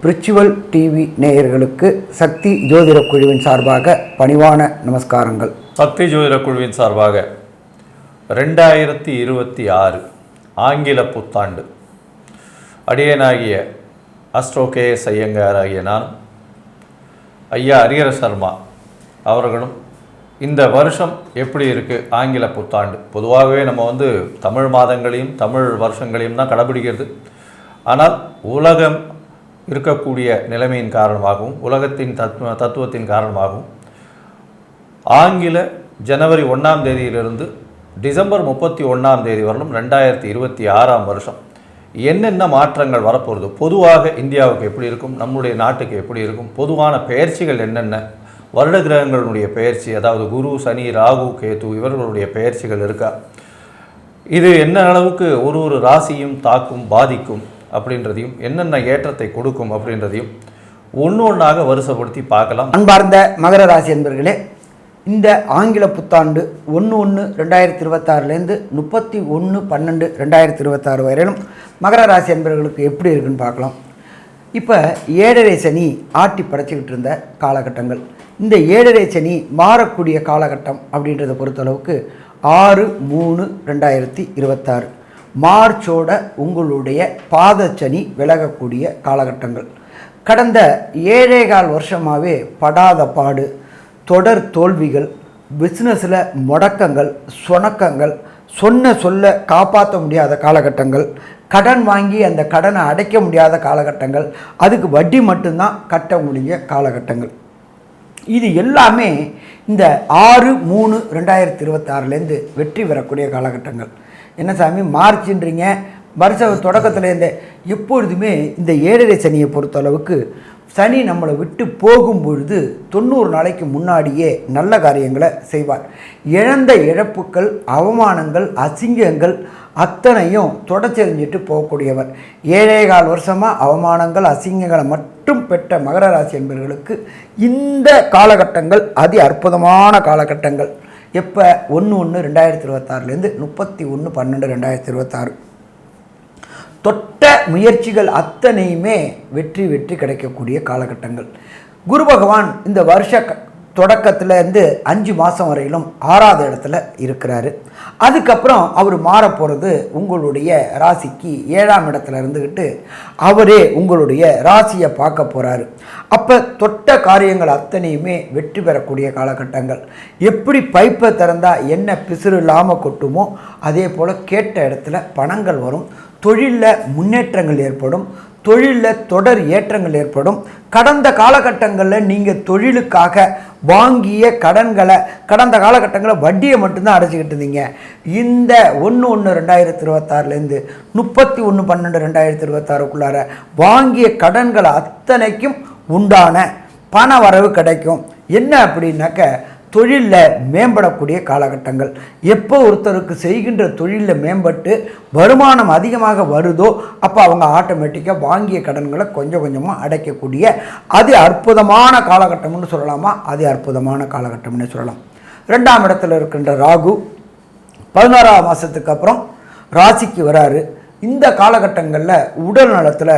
பிரிச்சுவல் TV நேயர்களுக்கு சக்தி ஜோதிட குழுவின் சார்பாக பணிவான நமஸ்காரங்கள். சக்தி ஜோதிட குழுவின் சார்பாக 2026 ஆங்கில புத்தாண்டு அடியனாகிய அஸ்ட்ரோ கேஎஸ் ஐயங்கார் ஆகிய நான், ஐயா ஹரிஹர சர்மா அவர்களும் இந்த வருஷம் எப்படி இருக்குது ஆங்கில புத்தாண்டு. பொதுவாகவே நம்ம தமிழ் மாதங்களையும் தமிழ் வருஷங்களையும் தான் கடைபிடிக்கிறது. ஆனால் உலகம் இருக்கக்கூடிய நிலைமையின் காரணமாகவும் உலகத்தின் தத்துவத்தின் காரணமாகவும் ஆங்கில ஜனவரி 1ஆம் தேதியிலிருந்து டிசம்பர் 31ஆம் தேதி வரலும் 2026ஆம் வருஷம் என்னென்ன மாற்றங்கள் வரப்போகிறது, பொதுவாக இந்தியாவுக்கு எப்படி இருக்கும், நம்முடைய நாட்டுக்கு எப்படி இருக்கும், பொதுவான பெயர்ச்சிகள் என்னென்ன, வருட கிரகங்களுடைய பெயர்ச்சி, அதாவது குரு, சனி, ராகு, கேது இவர்களுடைய பெயர்ச்சிகள் இருக்கா, இது என்ன அளவுக்கு ஒரு ராசியும் தாக்கும் பாதிக்கும் அப்படின்றதையும், என்னென்ன ஏற்றத்தை கொடுக்கும் அப்படின்றதையும் ஒன்று ஒன்றாக வரிசைப்படுத்தி பார்க்கலாம். அன்பார்ந்த மகர ராசி என்பர்களே, இந்த ஆங்கில புத்தாண்டு 1/1/2026 31/12/2026 வரையிலும் மகர ராசி என்பவர்களுக்கு எப்படி இருக்குன்னு பார்க்கலாம். இப்போ 7.5 சனி ஆட்டி படைச்சிக்கிட்டு இருந்த காலகட்டங்கள், இந்த 7.5 சனி மாறக்கூடிய காலகட்டம் அப்படின்றத பொறுத்தளவுக்கு 6/3/2026 மார்ச்சோட உங்களுடைய பாதச்சனி விலகக்கூடிய காலகட்டங்கள். கடந்த 7.25 வருஷமாகவே படாத பாடு, தொடர் தோல்விகள், பிஸ்னஸில் முடக்கங்கள், சொணக்கங்கள், சொல்ல காப்பாற்ற முடியாத காலகட்டங்கள், கடன் வாங்கி அந்த கடனை அடைக்க முடியாத காலகட்டங்கள், அதுக்கு வட்டி மட்டும்தான் கட்ட முடிய காலகட்டங்கள். இது எல்லாமே இந்த 6/3/2026 வெற்றி பெறக்கூடிய காலகட்டங்கள். என்ன சாமி மார்ச்ன்றீங்க, வருஷ தொடக்கத்துலேருந்து எப்பொழுதுமே இந்த 7.5 சனியை பொறுத்தளவுக்கு சனி நம்மளை விட்டு போகும் பொழுது 90 நாளைக்கு முன்னாடியே நல்ல காரியங்களை செய்வார். இழந்த இழப்புக்கள், அவமானங்கள், அசிங்கங்கள் அத்தனையும் தொடச்செறிஞ்சிட்டு போகக்கூடியவர். 7.25 வருஷமாக அவமானங்கள், அசிங்கங்களை மட்டும் பெற்ற மகர ராசி என்பவர்களுக்கு இந்த காலகட்டங்கள் அதி அற்புதமான காலகட்டங்கள். எப்போ 1/1/2026 31/12/2026 தொட்ட முயற்சிகள் அத்தனையுமே வெற்றி கிடைக்கக்கூடிய காலகட்டங்கள். குரு பகவான் இந்த வருஷ தொடக்கத்துலேருந்து 5 மாதம் வரையிலும் 6ஆவது இடத்துல இருக்கிறாரு. அதுக்கப்புறம் அவர் மாற போகிறது உங்களுடைய ராசிக்கு 7ஆம் இடத்துல இருந்துக்கிட்டு அவரே உங்களுடைய ராசியை பார்க்க போகிறாரு. அப்போ தொட்ட காரியங்கள் அத்தனையுமே வெற்றி பெறக்கூடிய காலகட்டங்கள். எப்படி பைப்பை திறந்தால் என்ன பிசுறு இல்லாமல் கொட்டுமோ அதே போல் கேட்ட இடத்துல பணங்கள் வரும், தொழிலில் முன்னேற்றங்கள் ஏற்படும், தொழிலில் தொடர் ஏற்றங்கள் ஏற்படும். கடந்த காலகட்டங்களில் நீங்கள் தொழிலுக்காக வாங்கிய கடன்களை, கடந்த காலகட்டங்களில் வட்டியை மட்டும்தான் அடைச்சிக்கிட்டு இருந்தீங்க. இந்த 1/1/2026 31/12/2026 வாங்கிய கடன்களை அத்தனைக்கும் உண்டான பண வரவு கிடைக்கும். என்ன அப்படின்னாக்க தொழிலில் மேம்படக்கூடிய காலகட்டங்கள். எப்போ ஒருத்தருக்கு செய்கின்ற தொழிலில் மேம்பட்டு வருமானம் அதிகமாக வருதோ அப்போ அவங்க ஆட்டோமேட்டிக்காக வாங்கிய கடன்களை கொஞ்சம் கொஞ்சமாக அடைக்கக்கூடிய அதி அற்புதமான காலகட்டம்னு சொல்லலாமா, அதி அற்புதமான காலகட்டம்னு சொல்லலாம். 2ஆம் இடத்துல இருக்கின்ற ராகு 16ஆம் மாதத்துக்கு அப்புறம் ராசிக்கு வராரு. இந்த காலகட்டங்களில் உடல் நலத்தில்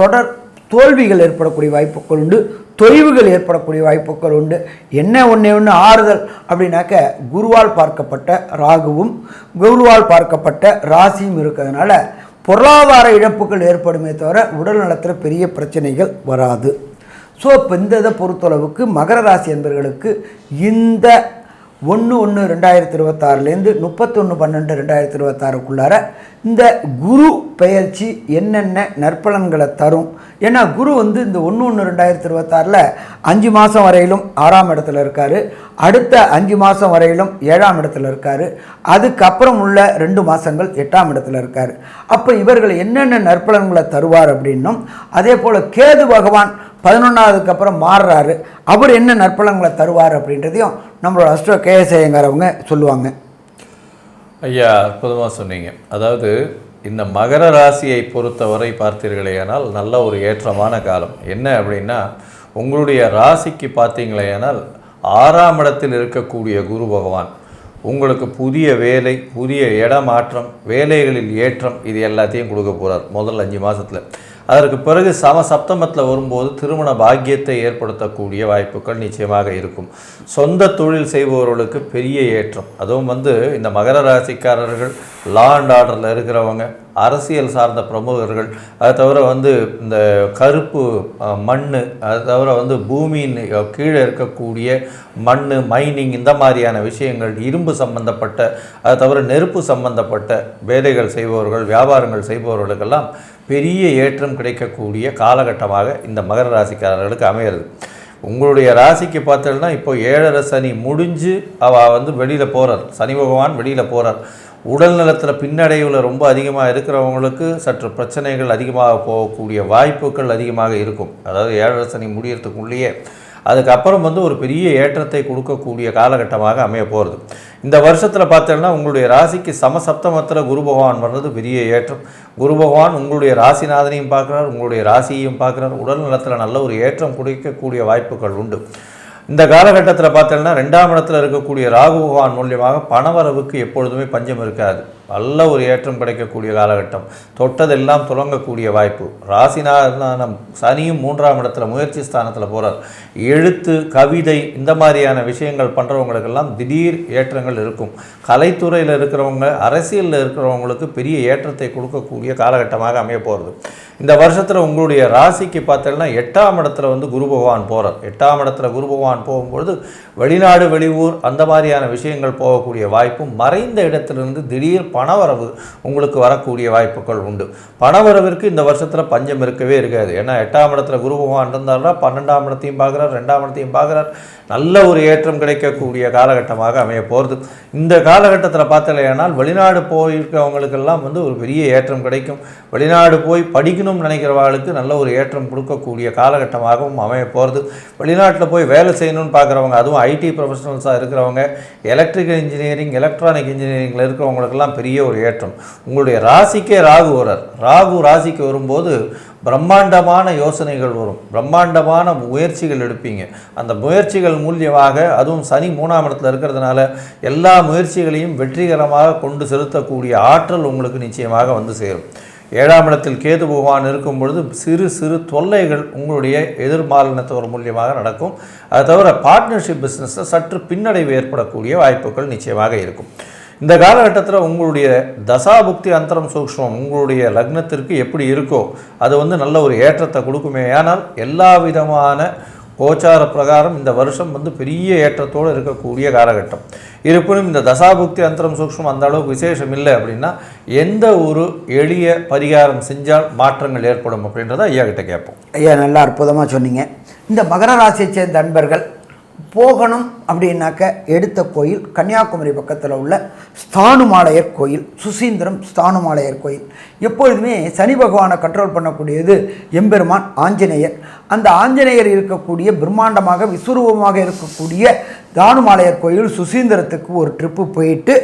தொடர் தோல்விகள் ஏற்படக்கூடிய வாய்ப்புகள் உண்டு, தொய்வுகள் ஏற்படக்கூடிய வாய்ப்புகள் உண்டு. என்ன ஒன்று ஆறுதல் அப்படின்னாக்க குருவால் பார்க்கப்பட்ட ராகுவும் குருவால் பார்க்கப்பட்ட ராசியும் இருக்கிறதுனால பொருளாதார இழப்புகள் ஏற்படுமே தவிர உடல் நலத்தில் பெரிய பிரச்சனைகள் வராது. ஸோ இப்போ இந்த இதை பொறுத்தளவுக்கு மகர ராசி என்பவர்களுக்கு இந்த 1/1/2026 31/12/2026 இந்த குரு பெயர்ச்சி என்னென்ன நற்பலன்களை தரும். ஏன்னா குரு இந்த 1/1/2026 5 மாதம் வரையிலும் 6ஆம் இடத்துல இருக்கார், அடுத்த 5 மாதம் வரையிலும் 7ஆம் இடத்துல இருக்கார், அதுக்கப்புறம் உள்ள 2 மாதங்கள் 8ஆம் இடத்துல இருக்கார். அப்போ இவர்கள் என்னென்ன நற்பலன்களை தருவார் அப்படின்னும், அதே போல் கேது பகவான் 11ஆவதுக்கு அப்புறம் மாறுறாரு, அவர் என்ன நற்பலன்களை தருவார் அப்படின்றதையும் நம்மளோட அஸ்ட்ரோ கேஎஸ் ஐயங்கார் அவங்க சொல்லுவாங்க. ஐயா அற்புதமாக சொன்னீங்க. அதாவது இந்த மகர ராசியை பொறுத்தவரை பார்த்தீர்களேயானால் நல்ல ஒரு ஏற்றமான காலம். என்ன அப்படின்னா உங்களுடைய ராசிக்கு பார்த்தீங்களேயானால் 6ஆம் இடத்தில் இருக்கக்கூடிய குரு பகவான் உங்களுக்கு புதிய வேலை, புதிய இடமாற்றம், வேலைகளில் ஏற்றம், இது எல்லாத்தையும் கொடுக்க போகிறார் முதல் 5 மாதத்தில். அதற்கு பிறகு சப்தமத்தில் வரும்போது திருமண பாக்கியத்தை ஏற்படுத்தக்கூடிய வாய்ப்புகள் நிச்சயமாக இருக்கும். சொந்த தொழில் செய்பவர்களுக்கு பெரிய ஏற்றம். அதுவும் இந்த மகர ராசிக்காரர்கள், லா அண்ட் ஆர்டரில் இருக்கிறவங்க, அரசியல் சார்ந்த பிரமுகர்கள், அதை தவிர இந்த கருப்பு மண், அதை தவிர பூமியின் கீழே இருக்கக்கூடிய மண், மைனிங், இந்த மாதிரியான விஷயங்கள், இரும்பு சம்பந்தப்பட்ட, அதை தவிர நெருப்பு சம்பந்தப்பட்ட வேலைகள் செய்பவர்கள், வியாபாரங்கள் செய்பவர்களுக்கெல்லாம் பெரிய ஏற்றம் கிடைக்கக்கூடிய காலகட்டமாக இந்த மகர ராசிக்காரர்களுக்கு அமையிறது. உங்களுடைய ராசிக்கு பார்த்தீங்கன்னா இப்போ 7.5 சனி முடிஞ்சு வெளியில் போகிறார், சனி பகவான் வெளியில் போகிறார். உடல் நலத்தில் பின்னடைவில் ரொம்ப அதிகமாக இருக்கிறவங்களுக்கு சற்று பிரச்சனைகள் அதிகமாக போகக்கூடிய வாய்ப்புகள் அதிகமாக இருக்கும். அதாவது 7.5 சனி முடியறதுக்குள்ளேயே அதுக்கப்புறம் ஒரு பெரிய ஏற்றத்தை கொடுக்கக்கூடிய காலகட்டமாக அமைய போகிறது. இந்த வருஷத்தில் பார்த்தீங்கன்னா உங்களுடைய ராசிக்கு சமசப்தமத்தில் குரு பகவான் வர்றது பெரிய ஏற்றம். குரு பகவான் உங்களுடைய ராசிநாதனையும் பார்க்குறார், உங்களுடைய ராசியையும் பார்க்குறார். உடல் நலத்தில் நல்ல ஒரு ஏற்றம் கொடுக்கக்கூடிய வாய்ப்புகள் உண்டு. இந்த காலகட்டத்தில் பார்த்தீங்கன்னா 2ஆம் இடத்துல இருக்கக்கூடிய ராகு பகவான் மூலியமாக பணவரவுக்கு எப்பொழுதுமே பஞ்சம் இருக்காது. நல்ல ஒரு ஏற்றம் கிடைக்கக்கூடிய காலகட்டம். தொட்டதெல்லாம் துலங்கக்கூடிய வாய்ப்பு. ராசிநாதனம் சனியும் 3ஆம் இடத்துல முயற்சி ஸ்தானத்தில் போகிறார். எழுத்து, கவிதை, இந்த மாதிரியான விஷயங்கள் பண்ணுறவங்களுக்கெல்லாம் திடீர் ஏற்றங்கள் இருக்கும். கலைத்துறையில் இருக்கிறவங்க, அரசியலில் இருக்கிறவங்களுக்கு பெரிய ஏற்றத்தை கொடுக்கக்கூடிய காலகட்டமாக அமைய போகிறது. இந்த வருஷத்தில் உங்களுடைய ராசிக்கு பார்த்தீங்கன்னா 8ஆம் இடத்துல குரு பகவான் போகிறார். 8ஆம் இடத்துல குரு பகவான் போகும்பொழுது வெளிநாடு, வெளியூர், அந்த மாதிரியான விஷயங்கள் போகக்கூடிய வாய்ப்பும், மறைந்த இடத்திலிருந்து திடீர் பணவரவு உங்களுக்கு வரக்கூடிய வாய்ப்புகள் உண்டு. பணவரவிற்கு இந்த வருஷத்தில் பஞ்சம் இருக்கவே இருக்காது. ஏன்னா 8ஆம் இடத்துல குரு பகவான் இருந்தால்னா 12ஆம் இடத்தையும் பார்க்குறார், 2ஆம் இடத்தையும் பார்க்குறார். நல்ல ஒரு ஏற்றம் கிடைக்கக்கூடிய காலகட்டமாக அமைய போகிறது. இந்த காலகட்டத்தில் பார்த்தலையானால் வெளிநாடு போயிருக்கவங்களுக்கெல்லாம் ஒரு பெரிய ஏற்றம் கிடைக்கும். வெளிநாடு போய் படிக்கணும்னு நினைக்கிறவர்களுக்கு நல்ல ஒரு ஏற்றம் கொடுக்கக்கூடிய காலகட்டமாகவும் அமைய போகிறது. வெளிநாட்டில் போய் வேலை செய்யணும்னு பார்க்குறவங்க, அதுவும் ஐடி ப்ரொஃபஷனல்ஸாக இருக்கிறவங்க, எலக்ட்ரிக்கல் இன்ஜினியரிங், எலக்ட்ரானிக் இன்ஜினியரிங்கில் இருக்கிறவங்களுக்கெல்லாம் பெரிய ஒரு ஏற்றம். உங்களுடைய ராசிக்கே ராகு வரார். ராகு ராசிக்கு வரும்போது பிரம்மாண்டமான யோசனைகள் வரும், பிரம்மாண்டமான முயற்சிகள் எடுப்பீங்க. அந்த முயற்சிகள் மூலியமாக, அதுவும் சனி 3ஆம் இடத்துல இருக்கிறதுனால எல்லா முயற்சிகளையும் வெற்றிகரமாக கொண்டு செலுத்தக்கூடிய ஆற்றல் உங்களுக்கு நிச்சயமாக சேரும். 7ஆம் இடத்தில் கேது பகவான் இருக்கும் பொழுது சிறு சிறு தொல்லைகள் உங்களுடைய எதிர்மாலினத்தவர் மூலியமாக நடக்கும். அதை தவிர பார்ட்னர்ஷிப் பிஸ்னஸில் சற்று பின்னடைவு ஏற்படக்கூடிய வாய்ப்புகள் நிச்சயமாக இருக்கும். இந்த காலகட்டத்தில் உங்களுடைய தசாபுக்தி அந்தரம் சூக்ஷ்மம் உங்களுடைய லக்னத்திற்கு எப்படி இருக்கோ அது நல்ல ஒரு ஏற்றத்தை கொடுக்குமே. ஆனால் எல்லா விதமான கோச்சார பிரகாரம் இந்த வருஷம் பெரிய ஏற்றத்தோடு இருக்கக்கூடிய காலகட்டம். இருப்பினும் இந்த தசாபுக்தி அந்தரம் சூக்ஷ்மம் அந்த அளவுக்கு விசேஷம் இல்லை அப்படின்னா எந்த ஒரு எளிய பரிகாரம் செஞ்சால் மாற்றங்கள் ஏற்படும் அப்படின்றத ஐயா கிட்ட கேட்போம். ஐயா நல்லா அற்புதமாக சொன்னீங்க. இந்த மகர ராசியை சேர்ந்த நண்பர்கள் போகணும் அப்படின்னாக்க எடுத்த கோயில் கன்னியாகுமரி பக்கத்தில் உள்ள ஸ்தானுமாலயர் கோயில், சுசீந்திரம் ஸ்தானுமாலயர் கோயில். எப்பொழுதுமே சனி பகவானை கண்ட்ரோல் பண்ணக்கூடியது எம்பெருமான் ஆஞ்சநேயர். அந்த ஆஞ்சநேயர் இருக்கக்கூடிய பிரம்மாண்டமாக விஸ்வரூபமாக இருக்கக்கூடிய தானுமாலயர் கோயில் சுசீந்திரத்துக்கு ஒரு ட்ரிப்பு போயிட்டு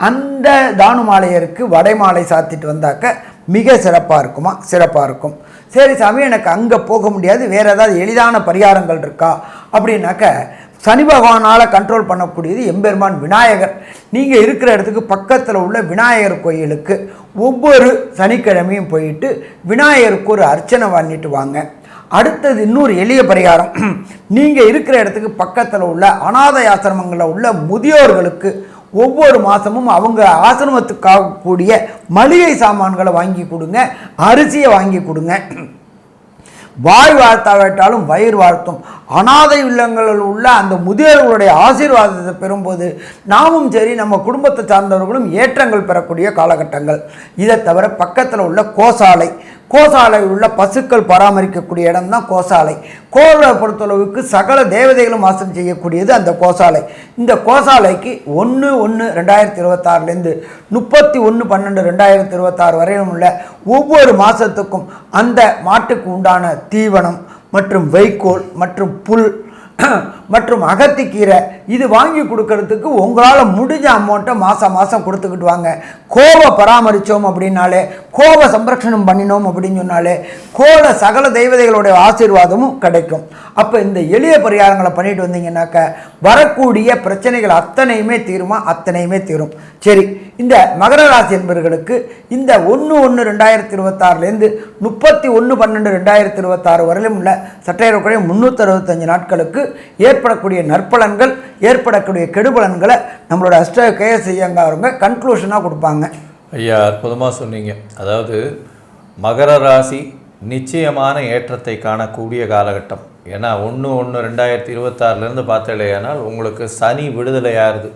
அந்த தானுமாலயருக்கு வடைமாலை சாத்திட்டு வந்தாக்க மிக சிறப்பாக இருக்குமா? சிறப்பாக இருக்கும். சரி சாமி, எனக்கு அங்கே போக முடியாது, வேறு ஏதாவது எளிதான பரிகாரங்கள் இருக்கா அப்படின்னாக்க சனி பகவானால் கண்ட்ரோல் பண்ணக்கூடியது எம்பெருமான் விநாயகர். நீங்கள் இருக்கிற இடத்துக்கு பக்கத்தில் உள்ள விநாயகர் கோயிலுக்கு ஒவ்வொரு சனிக்கிழமையும் போயிட்டு விநாயகருக்கு ஒரு அர்ச்சனை பண்ணிட்டு வாங்க. அடுத்தது இன்னொரு எளிய பரிகாரம், நீங்கள் இருக்கிற இடத்துக்கு பக்கத்தில் உள்ள அநாதை ஆசிரமங்களில் உள்ள முதியோர்களுக்கு ஒவ்வொரு மாதமும் அவங்க ஆசிரமத்துக்காக கூடிய மளிகை சாமான்களை வாங்கி கொடுங்க, அரிசியை வாங்கி கொடுங்க. வாய் வாழ்த்தாவிட்டாலும் வயிறு வாழ்த்தும். அநாதை இல்லங்களில் உள்ள அந்த முதியோர்களுடைய ஆசீர்வாதத்தை பெறும்போது நாமும் சரி நம்ம குடும்பத்தை சார்ந்தவர்களும் ஏற்றங்கள் பெறக்கூடிய காலகட்டங்கள். இதை தவிர பக்கத்தில் உள்ள கோசாலை உள்ள பசுக்கள் பராமரிக்கக்கூடிய இடம் தான் கோசாலை. கோவிலை பொறுத்தளவுக்கு சகல தேவதைகளும் வாசம் செய்யக்கூடியது அந்த கோசாலை. இந்த கோசாலைக்கு 1/1/2026 31/12/2026 வரையிலும் உள்ள ஒவ்வொரு மாதத்துக்கும் அந்த மாட்டுக்கு உண்டான தீவனம் மற்றும் வைக்கோல் மற்றும் புல் மற்றும் அகத்திக்கீரை இது வாங்கி கொடுக்கறதுக்கு உங்களால் முடிஞ்ச அமௌண்ட்டை மாதம் கொடுத்துக்கிட்டு வாங்க. கோவை பராமரித்தோம் அப்படின்னாலே கோப சம்ரக்ஷணம் பண்ணினோம் அப்படின்னு சொன்னாலே சகல தெய்வதைகளுடைய ஆசீர்வாதமும் கிடைக்கும். அப்போ இந்த எளிய பரிகாரங்களை பண்ணிட்டு வந்தீங்கன்னாக்க வரக்கூடிய பிரச்சனைகள் அத்தனையுமே தீருமா? அத்தனையுமே தீரும். சரி, இந்த மகர ராசி என்பவர்களுக்கு இந்த 1/1/2026 31/12/2026 வரையிலும் உள்ள சற்றேறக்குறைய 365 நாட்களுக்கு ஏற்படக்கூடிய நற்பலன்கள், ஏற்படக்கூடிய கெடுபலன்களை நம்மளோட கேஎஸ் ஐயங்காரங்க கன்க்ளூஷனாக கொடுப்பாங்க. ஐயா, அற்புதமாக சொன்னீங்க. அதாவது மகர ராசி நிச்சயமான ஏற்றத்தை காணக்கூடிய காலகட்டம். ஏன்னா 1/1/2026 பார்த்தலையானால் உங்களுக்கு சனி விடுதலையாகுது.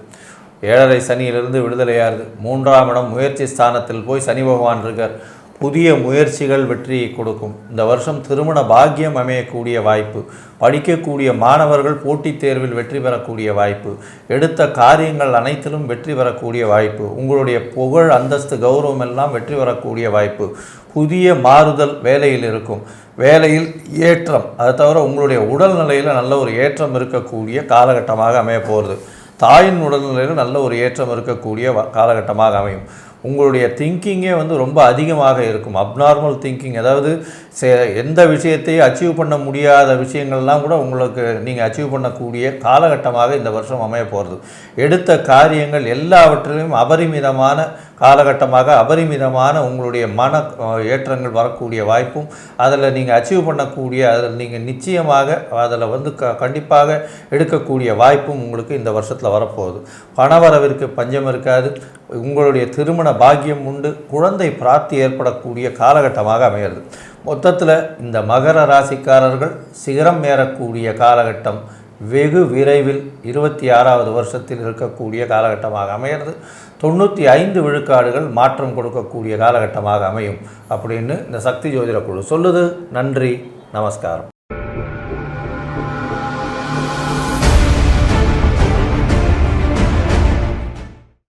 7.5 சனியிலிருந்து விடுதலையாகுது. 3ஆம் இடம் முயற்சி ஸ்தானத்தில் போய் சனி பகவான் இருக்கார். புதிய முயற்சிகள் வெற்றியை கொடுக்கும். இந்த வருஷம் திருமண பாக்கியம் அமையக்கூடிய வாய்ப்பு, படிக்கக்கூடிய மாணவர்கள் போட்டித் தேர்வில் வெற்றி பெறக்கூடிய வாய்ப்பு, எடுத்த காரியங்கள் அனைத்திலும் வெற்றி பெறக்கூடிய வாய்ப்பு, உங்களுடைய புகழ் அந்தஸ்து கௌரவம் எல்லாம் வெற்றி பெறக்கூடிய வாய்ப்பு, புதிய மாறுதல் வேலையில் இருக்கும், வேலையில் ஏற்றம், அதை தவிர உங்களுடைய உடல்நிலையில் நல்ல ஒரு ஏற்றம் இருக்கக்கூடிய காலகட்டமாக அமைய போகிறது. தாயின் உடல்நிலையில் நல்ல ஒரு ஏற்றம் இருக்கக்கூடிய காலகட்டமாக அமையும். உங்களுடைய திங்கிங்கே ரொம்ப அதிகமாக இருக்கும். அப்நார்மல் திங்கிங், அதாவது எந்த விஷயத்தையும் அச்சீவ் பண்ண முடியாத விஷயங்கள்லாம் கூட உங்களுக்கு நீங்கள் அச்சீவ் பண்ணக்கூடிய காலகட்டமாக இந்த வருஷம் அமைய போகிறது. எடுத்த காரியங்கள் எல்லாவற்றிலும் அபரிமிதமான காலகட்டமாக, அபரிமிதமான உங்களுடைய மன ஏற்றங்கள் வரக்கூடிய வாய்ப்பும், அதில் நீங்கள் அச்சீவ் பண்ணக்கூடிய, அதில் நீங்கள் நிச்சயமாக அதில் கண்டிப்பாக எடுக்கக்கூடிய வாய்ப்பும் உங்களுக்கு இந்த வருஷத்தில் வரப்போகுது. பணவரவிற்கு பஞ்சம் இருக்காது. உங்களுடைய திருமண பாக்கியம் உண்டு. குழந்தை பிராப்தி ஏற்படக்கூடிய காலகட்டமாக அமைகிறது. மொத்தத்தில் இந்த மகர ராசிக்காரர்கள் சிகரம் ஏறக்கூடிய காலகட்டம் வெகு விரைவில் 26வது வருஷத்தில் இருக்கக்கூடிய காலகட்டமாக அமைகிறது. 95 விழுக்காடுகள் மாற்றம் கொடுக்கக்கூடிய காலகட்டமாக அமையும் அப்படின்னு இந்த சக்தி ஜோதிட குழு சொல்லுது. நன்றி, நமஸ்காரம்.